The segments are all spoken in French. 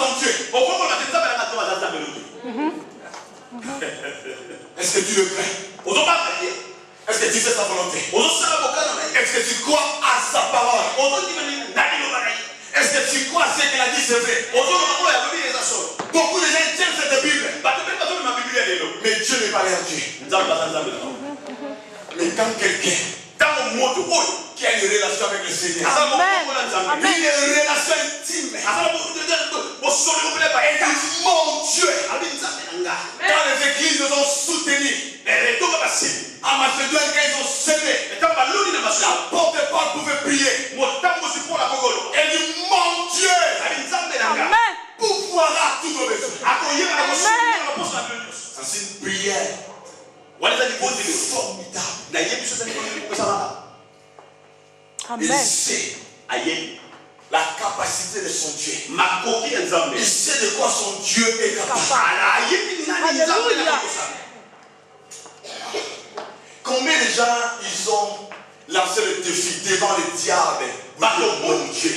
ton Dieu. Est-ce que tu le crains? Est-ce que tu fais sa volonté? Est-ce que tu crois à sa parole? Est-ce que tu crois à ce qu'il a dit c'est vrai? Beaucoup de gens tiennent cette Bible. Mais Dieu n'est pas leur Dieu. Mais quand quelqu'un qui a une relation avec le Seigneur, une relation intime, et dit mon Dieu, quand les églises nous ont soutenus, à Macédoine, quand ils ont semé, la porte-parole pouvait prier. Elle dit mon Dieu, pourvoira tous nos besoins. C'est une prière formidable. Il sait la capacité de son Dieu. Il sait de quoi son Dieu est capable. Combien de gens ils ont lancé le défi devant le diable? Mon Dieu.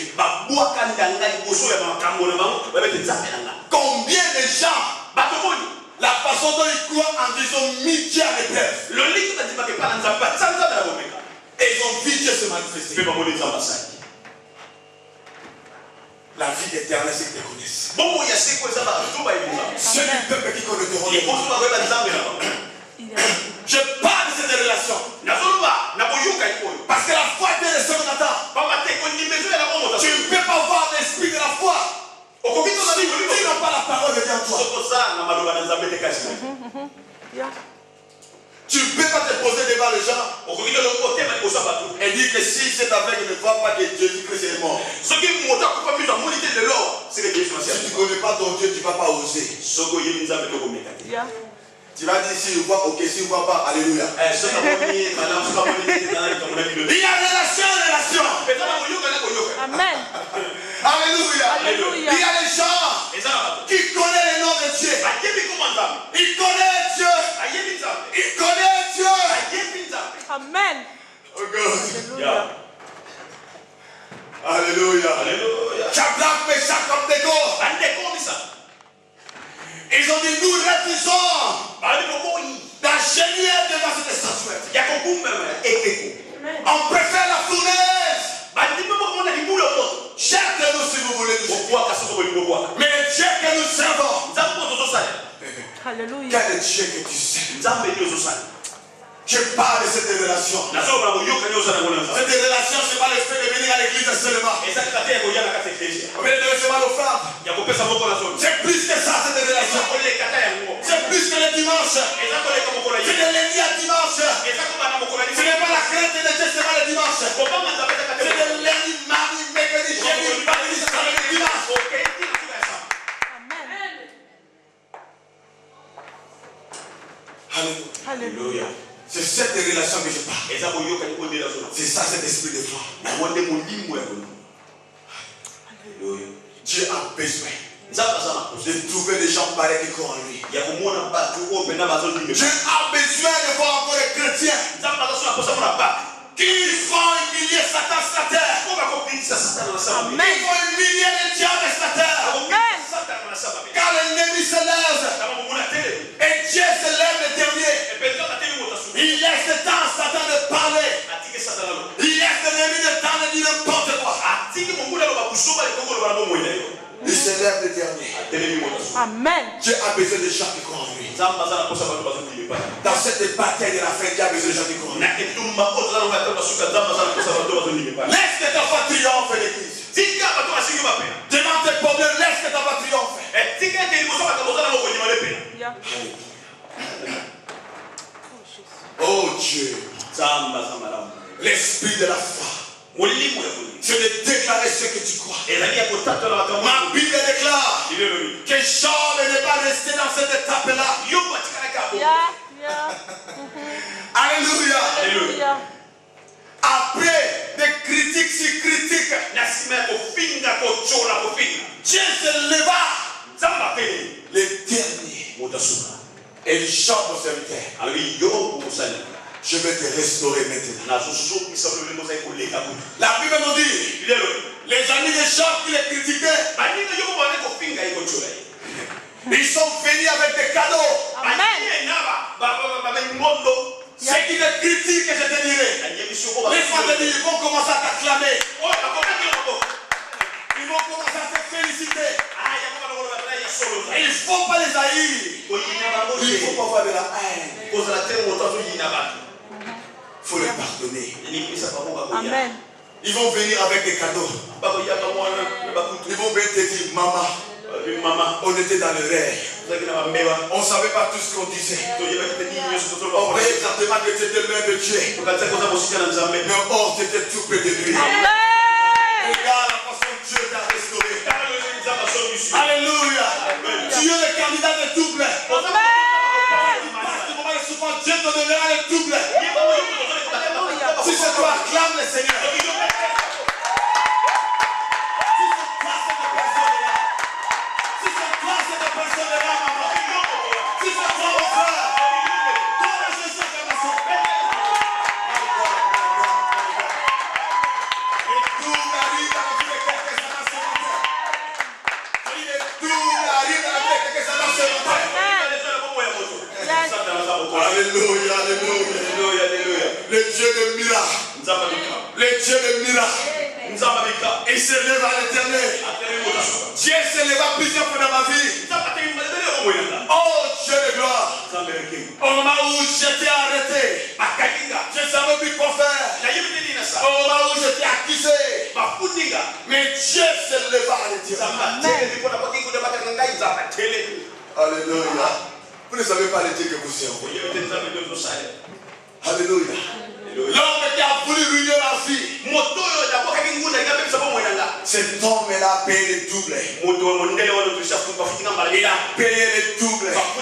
Combien de gens, la façon dont ils croient en Dieu, ils ont mis Dieu à l'épreuve. Et ils ont vu Dieu se manifester. La vie éternelle, c'est qu'ils te connaissent. C'est le peuple qui connaîtront. Je parle de cette relation. Parce que la foi vient de ce qu'on attend. Tu ne peux pas voir l'esprit de la foi. Tu n'as pas la parole de Dieu en toi. Tu ne peux pas te poser devant les gens et dire que si cet aveugle ne voit pas que Jésus-Christ est mort. Si tu ne connais pas ton Dieu, tu ne vas pas oser. Tu vas dire s'il voit, ok, s'il ne voit pas, alléluia. Il y a relation. Amen. Alléluia. Alléluia. Il y a des gens qui connaissent le nom de Dieu. Ils connaissent Dieu. Ils connaissent Dieu. Amen. Oh God. Alléluia. Alléluia. Shadrach, Meshach, Abednego. Ils ont dit nous refusons d'enchaîner devant cette statuette. On préfère la fournaise. Cherchez-nous si vous voulez nous. Mais le Dieu que nous servons. Alléluia. Quel est le Dieu que tu sers? Je parle de cette révélation. Cette révélation, ce n'est pas le fait de venir à l'église seulement. Mais de recevoir l'offrande. C'est plus que ça, cette révélation. C'est plus que le dimanche. C'est de lundi à dimanche. Ce n'est pas la crainte de Dieu, c'est pas le dimanche. C'est de lundi, mardi, mercredi, jeudi, vendredi, samedi, dimanche. Amen. Alléluia. C'est cette relation que je parle. C'est ça, cet esprit de foi. Dieu a besoin de trouver des gens pareils qui croient en lui. Dieu a besoin de voir encore les chrétiens qui font humilier Satan sur la terre. Amen. Ils vont humilier le diable sur la terre. Amen. Car l'ennemi se lève et Dieu se lève le dernier. Il laisse le temps à Satan de parler. Il laisse l'ennemi le temps de dire n'importe quoi. Il se lève le dernier. Amen. Dieu a besoin de gens qui croient en lui. Dans cette bataille de la fin, Dieu a besoin de gens qui croient en lui. Laisse que ta foi triomphe, l'église. Demande tes problèmes, laisse que ta foi triomphe. Oh Dieu, l'esprit de la foi, c'est de déclarer ce que tu crois. Ma Bible déclare que Job n'est pas resté dans cette étape-là. Alléluia. Alléluia. Après des critiques sur critiques, Dieu se leva, le dernier. Et Job, mon serviteur, je vais te restaurer maintenant. La Bible nous dit Les amis des gens qui les critiquaient, ils sont venus avec des cadeaux. Amen. Ceux qui te critiquent, je te dirais, laisse-moi te dire, ils vont commencer à t'acclamer. Ils vont commencer à te féliciter. Il ne faut pas les haïr. Il ne faut pas avoir de la haine. Il faut les pardonner. Amen. Ils vont venir avec des cadeaux. Ils vont venir te dire, maman, on était dans le rêve. On ne savait pas tout ce qu'on disait. On voyait exactement que c'était l'un de Dieu. Mais or, c'était tout près de lui. Amen. Regarde la façon dont Dieu t'a restauré. Alléluia. Tu es le candidat de double. Souvent, Dieu te donnera le double. Si c'est toi, acclame le Seigneur. Alléluia, alléluia, alléluia. Le Dieu de miracles. Le Dieu de miracles. Il s'élève à l'éternel. Dieu s'élève plusieurs fois dans ma vie. Oh Dieu de gloire. Au moment où j'étais arrêté, je ne savais plus quoi faire. Au moment où j'étais accusé, mais Dieu s'élève à l'éternel. Alléluia. Vous ne savez pas le Dieu que vous servez. Alléluia. L'homme qui a voulu ruiner ma vie, cet homme-là a payé le double. Il a payé le double. Quand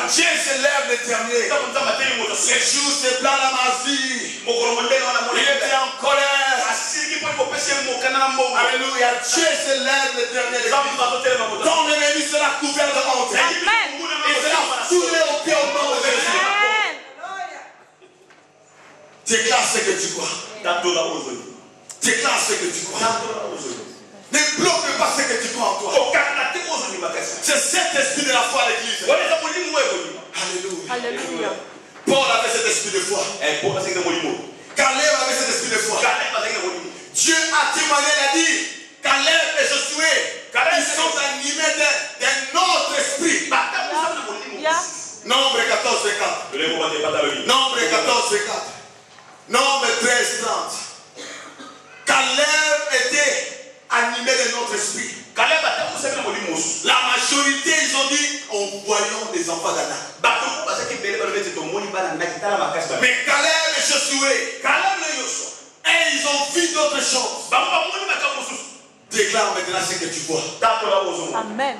Dieu se lève l'éternel, les jours se blanc dans ma vie. Il était en colère. Alléluia. Dieu se lève l'éternel. Ton ennemi sera couvert de honte. Amen. Il sera foulé au pied au nom de Jésus. Déclare ce que tu crois. Déclare ce que tu crois. Ne bloque pas ce que tu crois en toi. C'est cet esprit de la foi à l'église. Alléluia. Alléluia. Paul avait cet esprit de foi. Caleb avait cet esprit de foi. Dieu a témoigné, il a dit, Caleb et Josué, ils sont animés d'un autre esprit. Nombre 14, 4. Nombre 14, 4. Nombre 13, 30. Caleb était animé de notre esprit. La majorité, ils ont dit, en voyant des enfants d'Anak. Mais Caleb et Josué, et ils ont vu d'autres choses. Déclare maintenant ce que tu vois. Amen.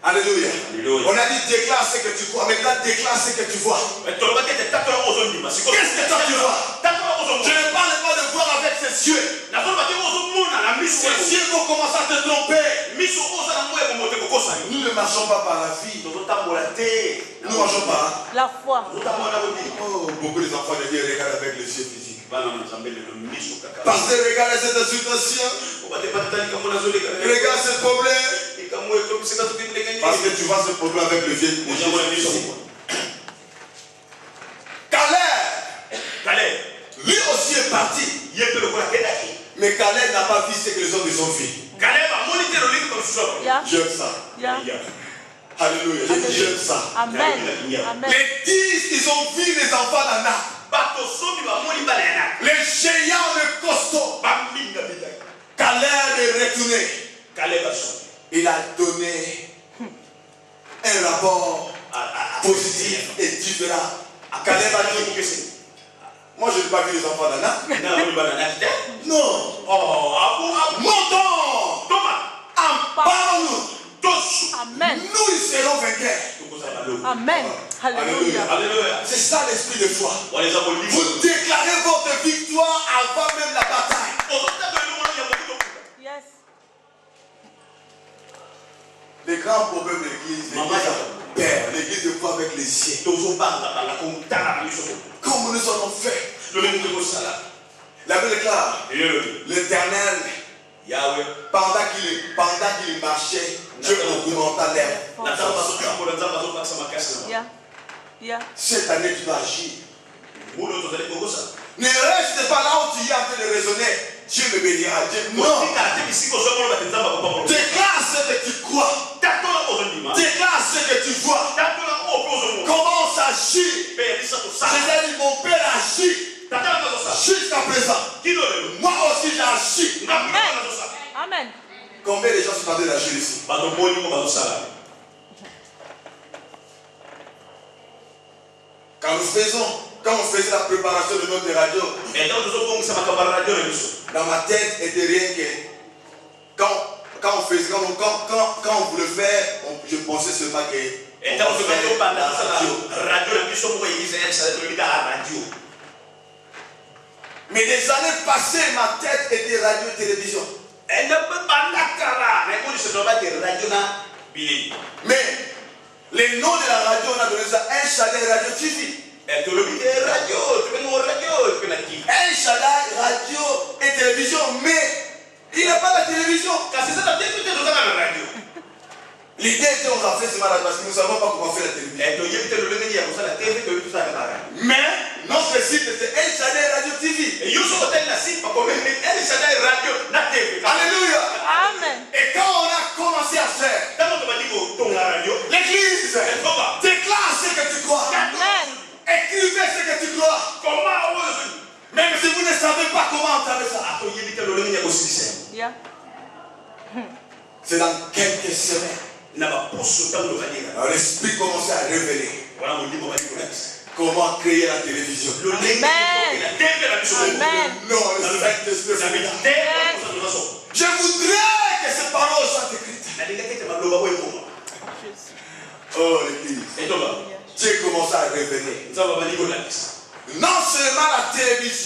Alléluia. On a dit déclare ce que tu vois. Maintenant déclare ce que tu vois. Qu'est-ce que toi tu vois? Je ne parle pas de voir avec ses yeux. Ses yeux vont commencer à te tromper. Nous ne marchons pas par la vie. Nous ne marchons pas. La foi. Oh, beaucoup des enfants de Dieu regardent avec les yeux physiques. Parce que regarde cette situation. Regarde ce problème. Parce que tu vois ce problème avec le vieux. Caleb, lui aussi est parti. Mais Caleb n'a pas vu ce que les autres ont vu. J'aime ça. Alléluia. J'aime ça. Amen. Amen. Les 10, ils ont vu les enfants d'Anak. Les géants, les costauds. Caleb est retourné. Il a donné un rapport positif et différent. Caleb a dit, moi je n'ai pas vu les enfants d'Anak. Non. Montons. Emparons-nous. Amen. Nous ils serons vainqueurs. Amen. Alléluia. C'est ça l'esprit de foi. Vous déclarez votre victoire avant même la bataille. Yes. Les grands problèmes de l'église, Père, l'église de foi avec les siens. Comme nous allons faire. La Bible déclare, l'Éternel, pendant qu'il marchait, Dieu augmenta l'air. Cette année, tu vas agir. Ne reste pas là où tu es en train de raisonner. Dieu me bénira. Non. Déclare ce que tu crois. Déclare ce que tu vois. Commence à agir. J'ai dit, mon père agit. Jusqu'à présent. Moi aussi j'ai agi. Amen. Combien de gens sont en train d'agir ici? Quand on faisait la préparation de notre radio, dans ma tête était rien que quand on voulait faire, je pensais seulement que mais des années passées, ma tête était radio et télévision. Mais les noms de la radio, on a donné ça El Shaddai Radio TV. El Shaddai Radio et télévision, mais il n'y a pas la télévision. L'idée était on a fait ce malade parce que nous ne savons pas comment faire la télévision. Mais notre site c'était El Shaddai Radio TV. Alléluia. Amen. Et quand on a commencé à faire, l'église déclare ce que tu crois. Amen. Écrivez ce que tu crois. Même si vous ne savez pas comment entendre ça. Yeah. C'est dans quelques semaines. L'esprit commence à révéler comment créer la télévision. Amen. Amen. Non, le Saint-Esprit. Je voudrais que ces paroles soient écrites. Oh l'église. Dieu commence à révéler. Non seulement la télévision.